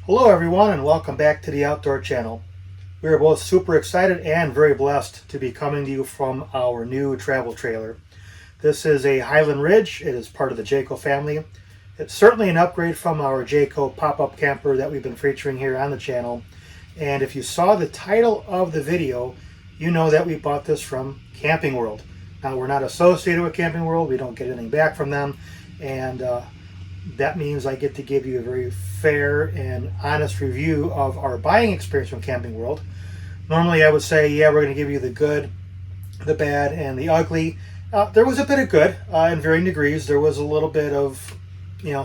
Hello everyone and welcome back to the Outdoor Channel. We are both super excited and very blessed to be coming to you from our new travel trailer. This is a Highland Ridge. It is part of the Jayco family. It's certainly an upgrade from our Jayco pop-up camper that we've been featuring here on the channel. And if you saw the title of the video, you know that we bought this from Camping World. Now we're not associated with Camping World. We don't get anything back from them. And that means I get to give you a very fair and honest review of our buying experience from Camping World. Normally I would say, yeah, we're going to give you the good, the bad, and the ugly. There was a bit of good in varying degrees. There was a little bit of,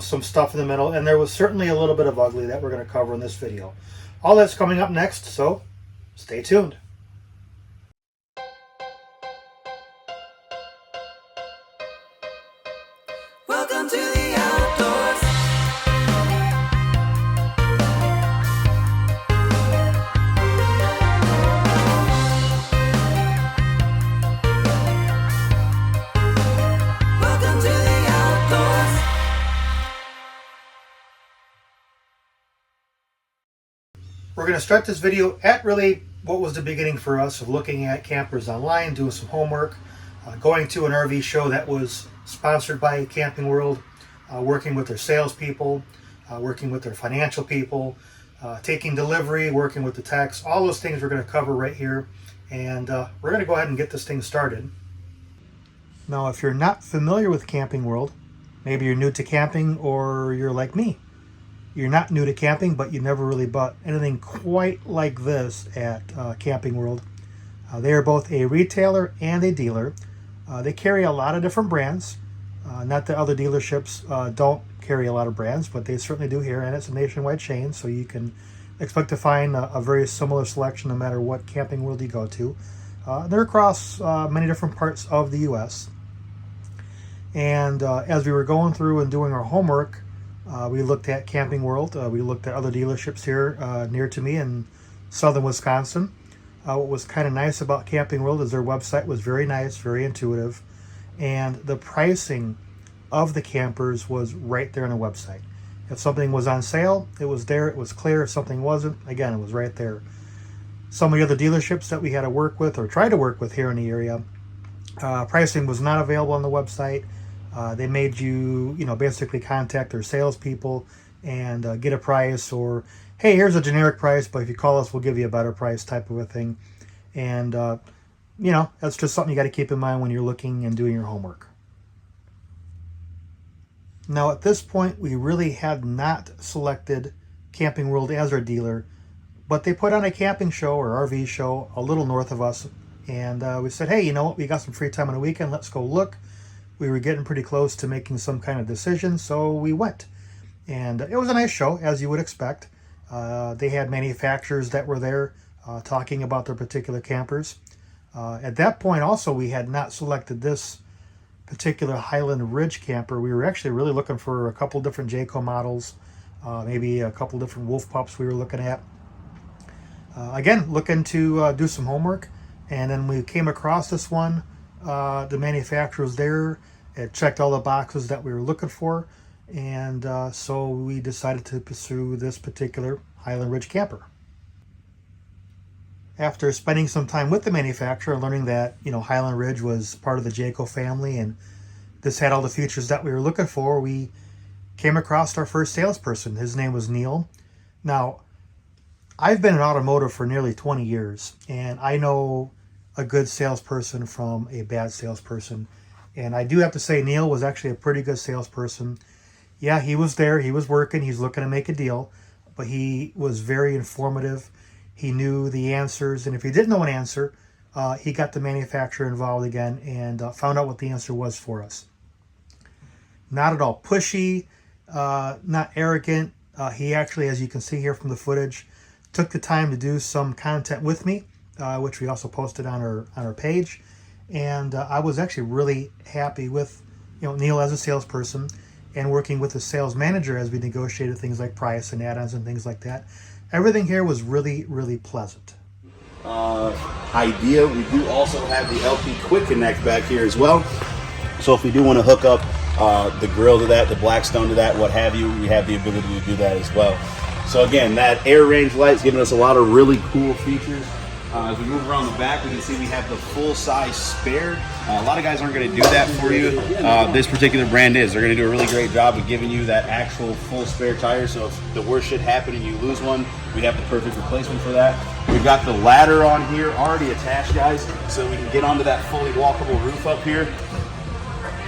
some stuff in the middle, and there was certainly a little bit of ugly that we're going to cover in this video. All that's coming up next, so stay tuned. Welcome to the outdoors. Welcome to the outdoors. We're going to start this video at really what was the beginning for us of looking at campers online, doing some homework, going to an RV show that was sponsored by Camping World, working with their salespeople, working with their financial people, taking delivery, working with the techs. All those things we're going to cover right here, and we're going to go ahead and get this thing started. Now, if you're not familiar with Camping World, maybe you're new to camping or you're like me. You're not new to camping, but you never really bought anything quite like this at Camping World. They are both a retailer and a dealer. They carry a lot of different brands. Not that other dealerships don't carry a lot of brands, but they certainly do here, and it's a nationwide chain, so you can expect to find a very similar selection no matter what Camping World you go to. They're across many different parts of the U.S. And as we were going through and doing our homework, we looked at Camping World. We looked at other dealerships here near to me in southern Wisconsin. What was kind of nice about Camping World is their website was very nice, very intuitive, and the pricing of the campers was right there on the website. If something was on sale, it was there, it was clear. If something wasn't, again, it was right there. Some of the other dealerships that we had to work with or try to work with here in the area, pricing was not available on the website. They made you, basically contact their salespeople and get a price, or hey, here's a generic price, but if you call us, we'll give you a better price type of a thing. And, that's just something you got to keep in mind when you're looking and doing your homework. Now, at this point, we really had not selected Camping World as our dealer, but they put on a camping show or RV show a little north of us. And we said, hey, you know what? We got some free time on the weekend. Let's go look. We were getting pretty close to making some kind of decision, so we went. And it was a nice show, as you would expect. They had manufacturers that were there talking about their particular campers. At that point also, we had not selected this particular Highland Ridge camper. We were actually really looking for a couple different Jayco models, maybe a couple different Wolf Pups we were looking at. Again, looking to do some homework, and then we came across this one. The manufacturer was there. It checked all the boxes that we were looking for, and so we decided to pursue this particular Highland Ridge camper. After spending some time with the manufacturer, learning that Highland Ridge was part of the Jayco family and this had all the features that we were looking for, we came across our first salesperson. His name was Neil. Now, I've been in automotive for nearly 20 years, and I know a good salesperson from a bad salesperson. And I do have to say, Neil was actually a pretty good salesperson. Yeah, he was there, he was working, he's looking to make a deal, but he was very informative. He knew the answers, and if he didn't know an answer, he got the manufacturer involved again and found out what the answer was for us. Not at all pushy, not arrogant. He actually, as you can see here from the footage, took the time to do some content with me, which we also posted on our page. And I was actually really happy with Neil as a salesperson and working with the sales manager as we negotiated things like price and add-ons and things like that. Everything here was really, really pleasant. Idea. We do also have the LP Quick Connect back here as well. So if we do want to hook up the grill to that, the Blackstone to that, what have you, we have the ability to do that as well. So again, that air range light's giving us a lot of really cool features. As we move around the back, we can see we have the full-size spare. A lot of guys aren't going to do that for you. This particular brand is. They're going to do a really great job of giving you that actual full spare tire. So if the worst shit happened and you lose one, we have the perfect replacement for that. We've got the ladder on here already attached, guys, so we can get onto that fully walkable roof up here.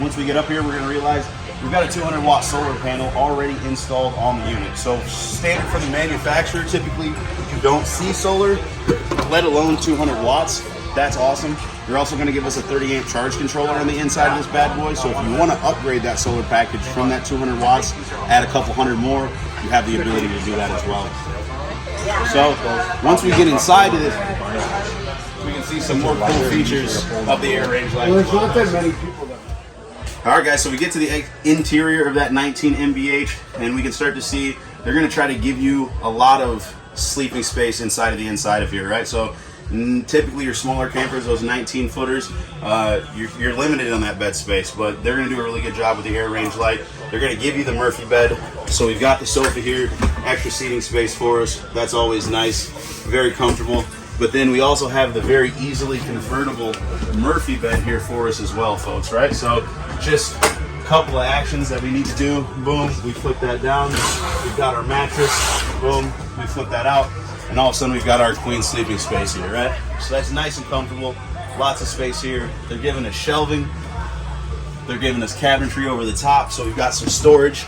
Once we get up here, we're going to realize we've got a 200-watt solar panel already installed on the unit. So standard for the manufacturer, typically you don't see solar, let alone 200 watts. That's awesome. You're also going to give us a 30-amp charge controller on the inside of this bad boy. So if you want to upgrade that solar package from that 200 watts, add a couple hundred more, you have the ability to do that as well. So once we get inside of this, we can see some more cool features of the air range light. There's not that many people there. All right, guys, so we get to the interior of that 19 MBH, and we can start to see they're going to try to give you a lot of sleeping space inside of the inside of here, right? So typically your smaller campers, those 19 footers, you're limited on that bed space, but they're going to do a really good job with the air range light. They're going to give you the Murphy bed. So we've got the sofa here, extra seating space for us. That's always nice, very comfortable. But then we also have the very easily convertible Murphy bed here for us as well, folks, right? So just a couple of actions that we need to do. Boom, we flip that down. We've got our mattress. Boom, we flip that out. And all of a sudden we've got our queen sleeping space here, right? So that's nice and comfortable. Lots of space here. They're giving us shelving. They're giving us cabinetry over the top. So we've got some storage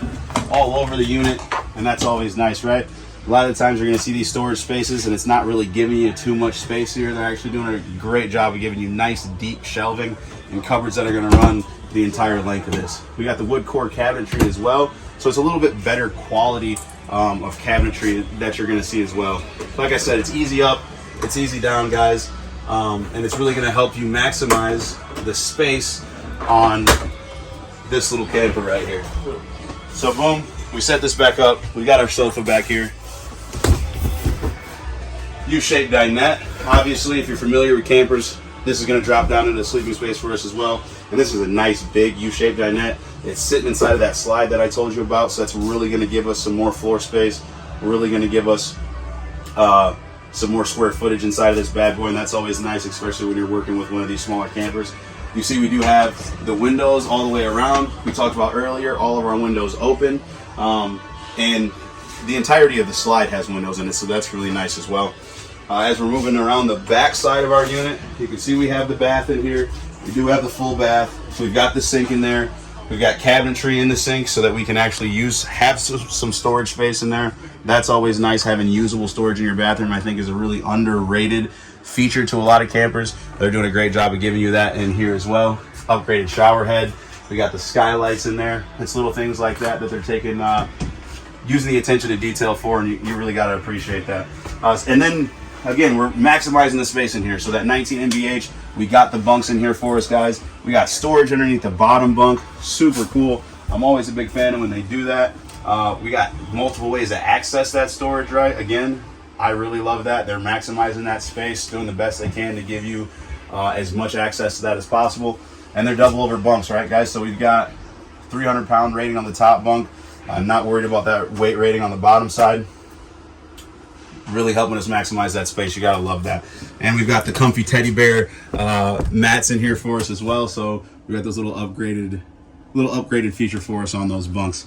all over the unit. And that's always nice, right? A lot of the times you're going to see these storage spaces and it's not really giving you too much space here. They're actually doing a great job of giving you nice deep shelving and cupboards that are going to run the entire length of this. We got the wood core cabinetry as well. So it's a little bit better quality of cabinetry that you're going to see as well. Like I said, it's easy up, it's easy down, guys. And it's really going to help you maximize the space on this little camper right here. So boom, we set this back up. We got our sofa back here. U-shaped dinette. Obviously, if you're familiar with campers, this is going to drop down into the sleeping space for us as well. And this is a nice big U-shaped dinette. It's sitting inside of that slide that I told you about, so that's really going to give us some more floor space. Really going to give us some more square footage inside of this bad boy, and that's always nice, especially when you're working with one of these smaller campers. You see we do have the windows all the way around. We talked about earlier, all of our windows open. And the entirety of the slide has windows in it, so that's really nice as well. As we're moving around the back side of our unit, you can see we have the bath in here. We do have the full bath. So we've got the sink in there. We've got cabinetry in the sink so that we can actually have some storage space in there. That's always nice. Having usable storage in your bathroom, I think, is a really underrated feature to a lot of campers. They're doing a great job of giving you that in here as well. Upgraded shower head. We got the skylights in there. It's little things like that that they're taking, using the attention to detail for, and you really got to appreciate that. And then, again, we're maximizing the space in here. So that 19 MBH, we got the bunks in here for us, guys. We got storage underneath the bottom bunk. Super cool. I'm always a big fan of when they do that. We got multiple ways to access that storage, right? Again, I really love that. They're maximizing that space, doing the best they can to give you as much access to that as possible. And they're double over bunks, right, guys? So we've got 300-pound rating on the top bunk. I'm not worried about that weight rating on the bottom side. Really helping us maximize that space. You gotta love that. And we've got the comfy teddy bear mats in here for us as well. So we got those little upgraded feature for us on those bunks.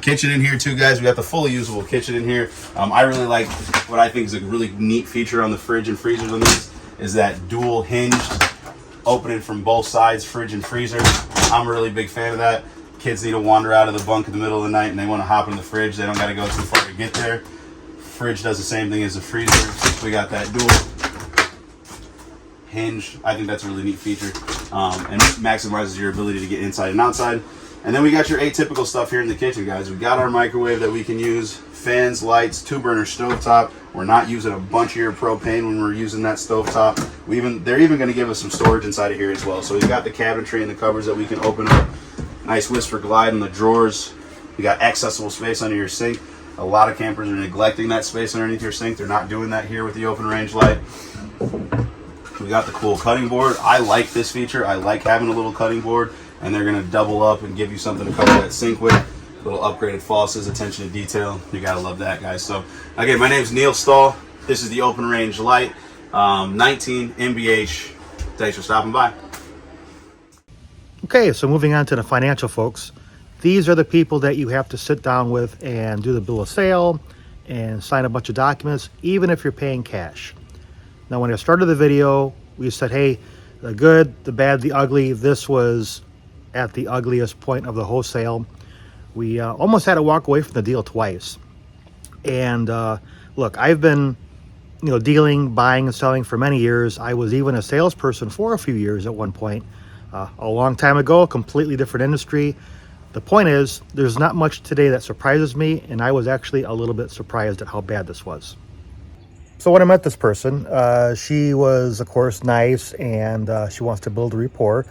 Kitchen in here too, guys. We got the fully usable kitchen in here. I really like what I think is a really neat feature on the fridge and freezers on these is that dual hinged opening from both sides, fridge and freezer. I'm a really big fan of that. Kids need to wander out of the bunk in the middle of the night and they want to hop in the fridge. They don't got to go too far to get there. Fridge does the same thing as the freezer. We got that dual hinge. I think that's a really neat feature and maximizes your ability to get inside and outside. And then we got your atypical stuff here in the kitchen, guys. We got our microwave that we can use, fans, lights, 2-burner stovetop. We're not using a bunch of your propane when we're using that stovetop. They're even going to give us some storage inside of here as well. So we've got the cabinetry and the cupboards that we can open up. Nice whisper glide in the drawers. We got accessible space under your sink. A lot of campers are neglecting that space underneath your sink. They're not doing that here with the open range light. We got the cool cutting board. I like this feature. I like having a little cutting board, and they're going to double up and give you something to cover that sink with. Little upgraded faucets, attention to detail. You gotta love that, guys. So, again, my name's Neil Stahl. This is the Open Range Light, 19 MBH. Thanks for stopping by. Okay, so moving on to the financial folks. These are the people that you have to sit down with and do the bill of sale and sign a bunch of documents, even if you're paying cash. Now, when I started the video, we said, hey, the good, the bad, the ugly. This was at the ugliest point of the whole sale. We almost had to walk away from the deal twice. And look, I've been, dealing, buying and selling for many years. I was even a salesperson for a few years at one point. A long time ago, completely different industry. The point is, there's not much today that surprises me, and I was actually a little bit surprised at how bad this was. So when I met this person, she was, of course, nice, and she wants to build a rapport.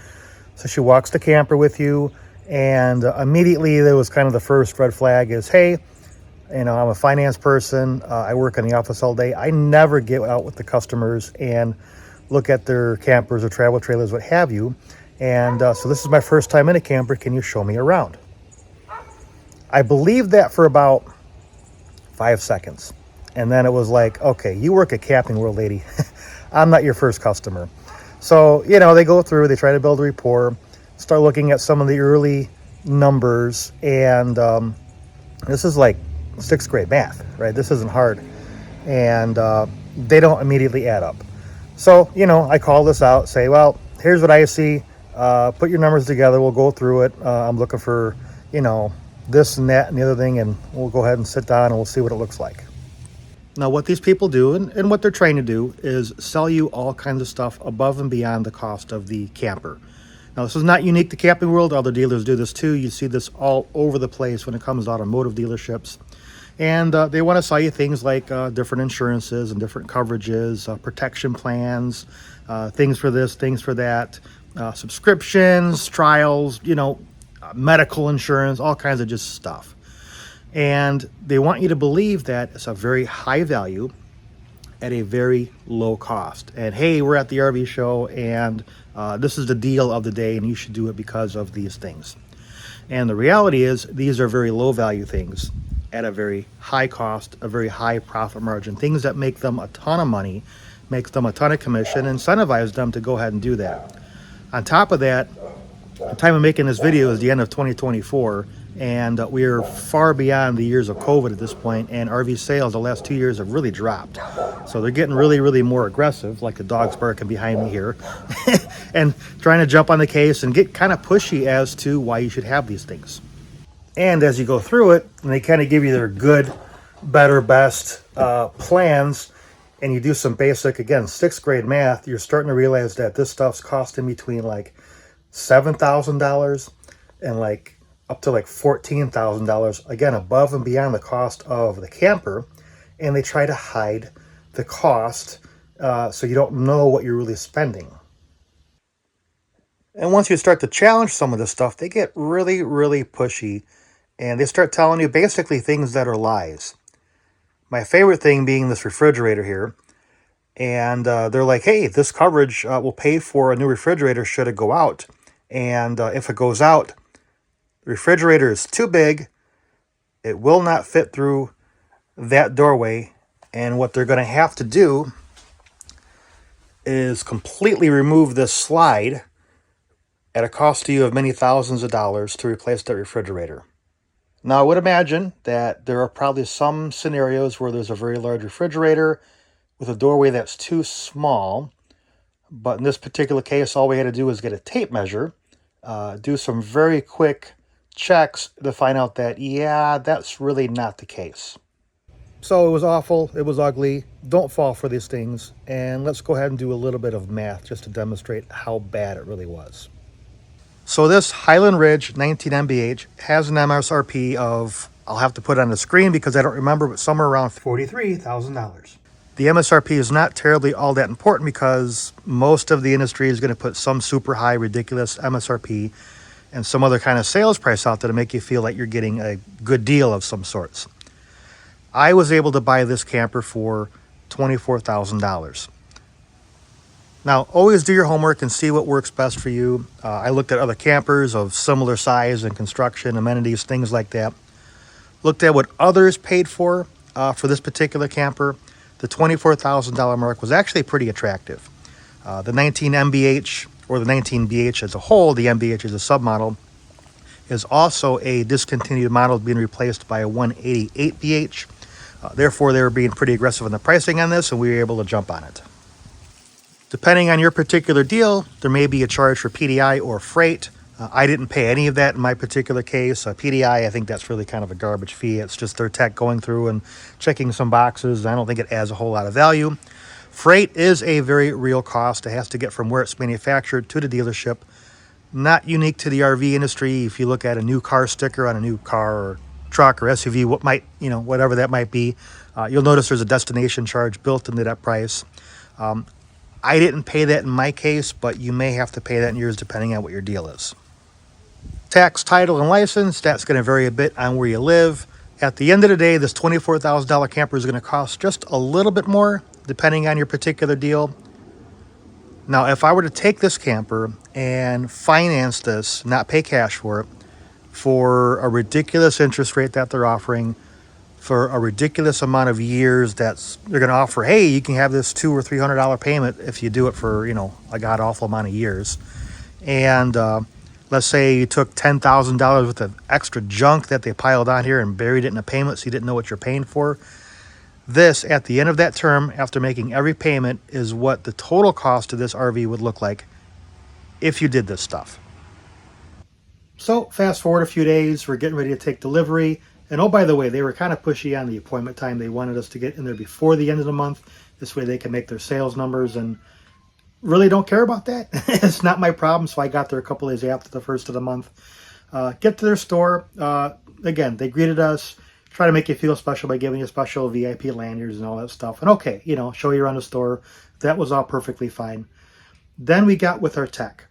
So she walks the camper with you, and immediately there was kind of the first red flag is, hey, I'm a finance person. I work in the office all day. I never get out with the customers and look at their campers or travel trailers, what have you. And so this is my first time in a camper. Can you show me around? I believed that for about 5 seconds. And then it was like, okay, you work at Camping World, lady. I'm not your first customer. So, they go through, they try to build a rapport, start looking at some of the early numbers. And this is like 6th grade math, right? This isn't hard. And they don't immediately add up. So, I call this out, say, well, here's what I see. Put your numbers together. We'll go through it. I'm looking for, this and that and the other thing, and we'll go ahead and sit down and we'll see what it looks like. Now, what these people do and what they're trying to do is sell you all kinds of stuff above and beyond the cost of the camper. Now, this is not unique to Camping World. Other dealers do this too. You see this all over the place when it comes to automotive dealerships. And they want to sell you things like different insurances and different coverages, protection plans, things for this, things for that, subscriptions, trials, medical insurance, all kinds of just stuff. And they want you to believe that it's a very high value at a very low cost. And hey, we're at the RV show and this is the deal of the day and you should do it because of these things. And the reality is these are very low value things at a very high cost, a very high profit margin, things that make them a ton of money, makes them a ton of commission, incentivize them to go ahead and do that. On top of that, the time of making this video is the end of 2024, and we are far beyond the years of COVID at this point, and RV sales the last 2 years have really dropped. So they're getting really, really more aggressive, like the dog's barking behind me here, and trying to jump on the case and get kind of pushy as to why you should have these things. And as you go through it, and they kind of give you their good, better, best plans, and you do some basic, again, 6th grade math, you're starting to realize that this stuff's costing between like $7,000 and like up to like $14,000, again, above and beyond the cost of the camper. And they try to hide the cost so you don't know what you're really spending. And once you start to challenge some of this stuff, they get really, really pushy. And they start telling you basically things that are lies. My favorite thing being this refrigerator here. And they're like, hey, this coverage will pay for a new refrigerator should it go out. And if it goes out, the refrigerator is too big. It will not fit through that doorway. And what they're going to have to do is completely remove this slide at a cost to you of many thousands of dollars to replace that refrigerator. Now, I would imagine that there are probably some scenarios where there's a very large refrigerator with a doorway that's too small. But in this particular case, all we had to do was get a tape measure, do some very quick checks to find out that, yeah, that's really not the case. So it was awful. It was ugly. Don't fall for these things. And let's go ahead and do a little bit of math just to demonstrate how bad it really was. So this Highland Ridge 19 MBH has an MSRP of, I'll have to put it on the screen because I don't remember, but somewhere around $43,000. The MSRP is not terribly all that important because most of the industry is going to put some super high, ridiculous MSRP and some other kind of sales price out there to make you feel like you're getting a good deal of some sorts. I was able to buy this camper for $24,000. Now, always do your homework and see what works best for you. I looked at other campers of similar size and construction, amenities, things like that. looked at what others paid for this particular camper, the $24,000 mark was actually pretty attractive. The 19 MBH, or the 19 BH as a whole, the MBH is a submodel, is also a discontinued model being replaced by a 188 BH. Therefore, they were being pretty aggressive in the pricing on this, and we were able to jump on it. Depending on your particular deal, there may be a charge for PDI or freight. I didn't pay any of that in my particular case. PDI, I think that's really kind of a garbage fee. It's just their tech going through and checking some boxes. I don't think it adds a whole lot of value. Freight is a very real cost. It has to get from where it's manufactured to the dealership. Not unique to the RV industry. If you look at a new car sticker on a new car or truck or SUV, whatever that might be, you'll notice there's a destination charge built into that price. I didn't pay that in my case, but you may have to pay that in yours depending on what your deal is. Tax, title, and license, that's going to vary a bit on where you live. At the end of the day, this $24,000 camper is going to cost just a little bit more depending on your particular deal. Now, if I were to take this camper and finance this, not pay cash for it, for a ridiculous interest rate that they're offering, for a ridiculous amount of years they're going to offer, hey, you can have this $200 or $300 payment if you do it for, a god-awful amount of years. And let's say you took $10,000 worth of extra junk that they piled on here and buried it in a payment so you didn't know what you're paying for. This, at the end of that term, after making every payment, is what the total cost of this RV would look like if you did this stuff. So, fast forward a few days, we're getting ready to take delivery. And oh, by the way, they were kind of pushy on the appointment time. They wanted us to get in there before the end of the month. This way they can make their sales numbers, and really don't care about that. It's not my problem. So I got there a couple days after the first of the month. Get to their store. Again, they greeted us. Try to make you feel special by giving you special VIP lanyards and all that stuff. And okay, show you around the store. That was all perfectly fine. Then we got with our tech.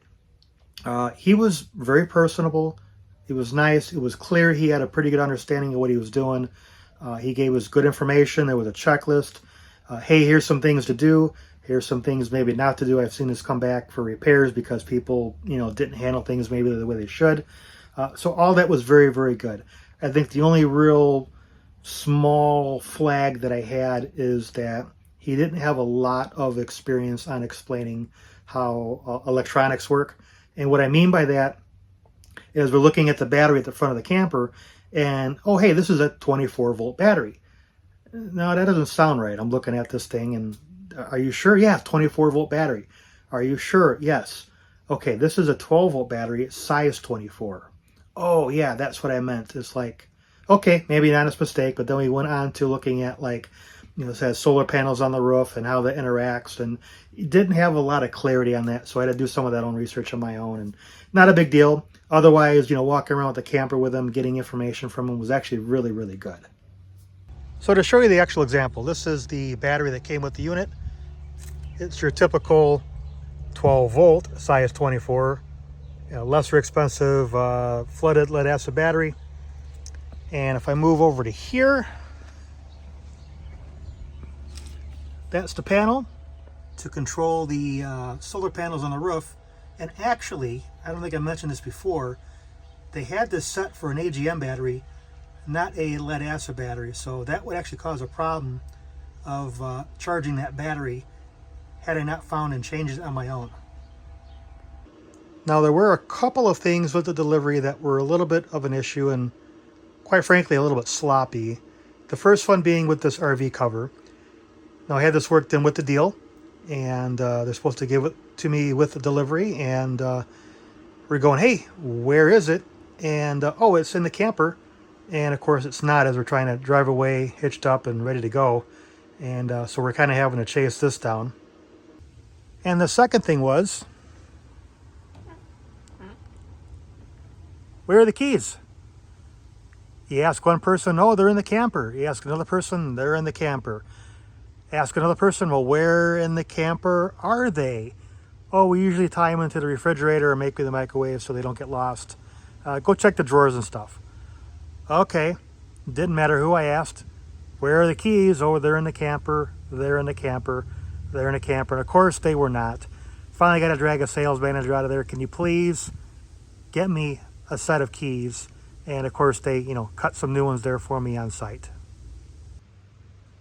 He was very personable. It was nice. It was clear he had a pretty good understanding of what he was doing. He gave us good information. There was a checklist. Hey, here's some things to do. Here's some things maybe not to do. I've seen this come back for repairs because people, didn't handle things maybe the way they should. So all that was very, very good. I think the only real small flag that I had is that he didn't have a lot of experience on explaining how electronics work. And what I mean by that is we're looking at the battery at the front of the camper and, oh, hey, this is a 24-volt battery. No, that doesn't sound right. I'm looking at this thing and, are you sure? Yeah, 24-volt battery. Are you sure? Yes. Okay, this is a 12-volt battery. It's size 24. Oh, yeah, that's what I meant. It's like, okay, maybe an honest mistake, but then we went on to looking at it has solar panels on the roof and how that interacts, and didn't have a lot of clarity on that, so I had to do some of that own research on my own, and not a big deal. Otherwise, walking around with the camper with him, getting information from him was actually really, really good. So to show you the actual example, this is the battery that came with the unit. It's your typical 12-volt, size 24, lesser expensive flooded lead acid battery. And if I move over to here, that's the panel to control the solar panels on the roof. And actually, I don't think I mentioned this before, they had this set for an AGM battery, not a lead acid battery. So that would actually cause a problem of charging that battery had I not found and changed it on my own. Now, there were a couple of things with the delivery that were a little bit of an issue and quite frankly a little bit sloppy. The first one being with this RV cover. Now, I had this worked in with the deal, and they're supposed to give it to me with the delivery, and we're going, hey, where is it? And oh, it's in the camper. And of course it's not, as we're trying to drive away hitched up and ready to go. And so we're kind of having to chase this down. And the second thing was, where are the keys? You ask one person, oh, they're in the camper. You ask another person, they're in the camper. Ask another person, well, where in the camper are they? Oh, we usually tie them into the refrigerator or maybe the microwave so they don't get lost. Go check the drawers and stuff. Okay, didn't matter who I asked. Where are the keys? Oh, they're in the camper, they're in the camper, they're in the camper. And of course they were not. Finally got to drag a sales manager out of there. Can you please get me a set of keys And of course they, cut some new ones there for me on site.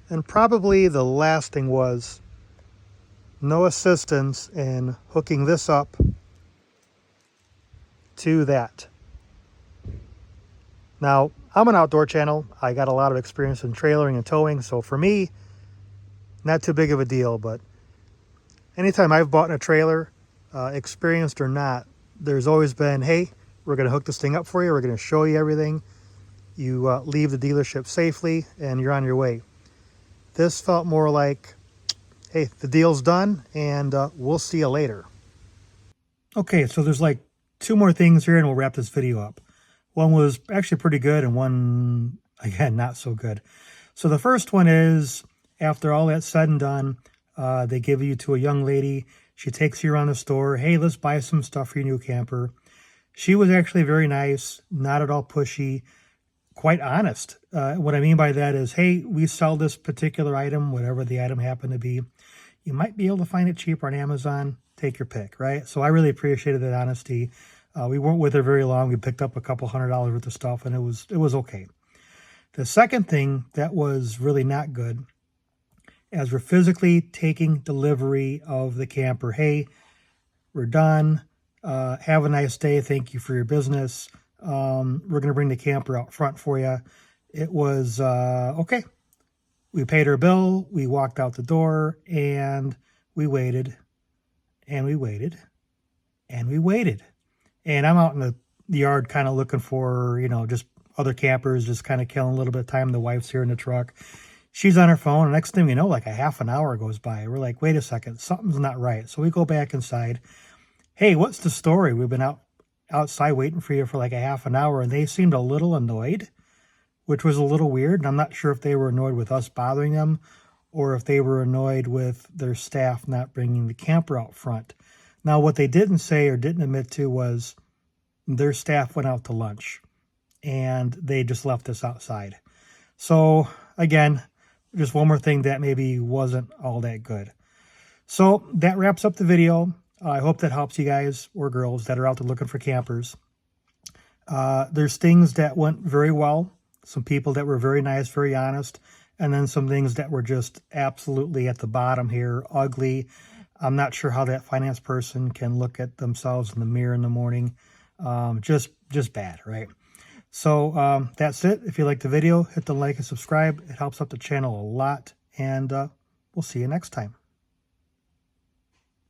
And probably the last thing was no assistance in hooking this up to that. Now, I'm an outdoor channel. I got a lot of experience in trailering and towing, so for me, not too big of a deal. But anytime I've bought in a trailer, experienced or not, there's always been, hey, we're going to hook this thing up for you. We're going to show you everything. You leave the dealership safely, and you're on your way. This felt more like, hey, the deal's done, and we'll see you later. Okay, so there's like 2 more things here, and we'll wrap this video up. One was actually pretty good, and one, again, not so good. So the first one is, after all that's said and done, they give you to a young lady. She takes you around the store. Hey, let's buy some stuff for your new camper. She was actually very nice, not at all pushy, quite honest. What I mean by that is, hey, we sell this particular item, whatever the item happened to be. You might be able to find it cheaper on Amazon. Take your pick, right? So I really appreciated that honesty. We weren't with her very long. We picked up a couple $100 worth of stuff, and it was okay. The second thing that was really not good, as we're physically taking delivery of the camper, hey, we're done. Have a nice day. Thank you for your business. We're going to bring the camper out front for you. It was okay. We paid our bill. We walked out the door, and we waited, and we waited, and we waited. And I'm out in the yard kind of looking for, just other campers, just kind of killing a little bit of time. The wife's here in the truck. She's on her phone. And next thing we know, like a half an hour goes by. We're like, wait a second, something's not right. So we go back inside. Hey, what's the story? We've been outside waiting for you for like a half an hour. And they seemed a little annoyed, which was a little weird. And I'm not sure if they were annoyed with us bothering them or if they were annoyed with their staff not bringing the camper out front. Now, what they didn't say or didn't admit to was their staff went out to lunch and they just left us outside. So again, just one more thing that maybe wasn't all that good. So that wraps up the video. I hope that helps you guys or girls that are out there looking for campers. There's things that went very well, some people that were very nice, very honest, and then some things that were just absolutely at the bottom here, ugly. I'm not sure how that finance person can look at themselves in the mirror in the morning. Just bad, right? So that's it. If you like the video, hit the like and subscribe. It helps out the channel a lot, and we'll see you next time.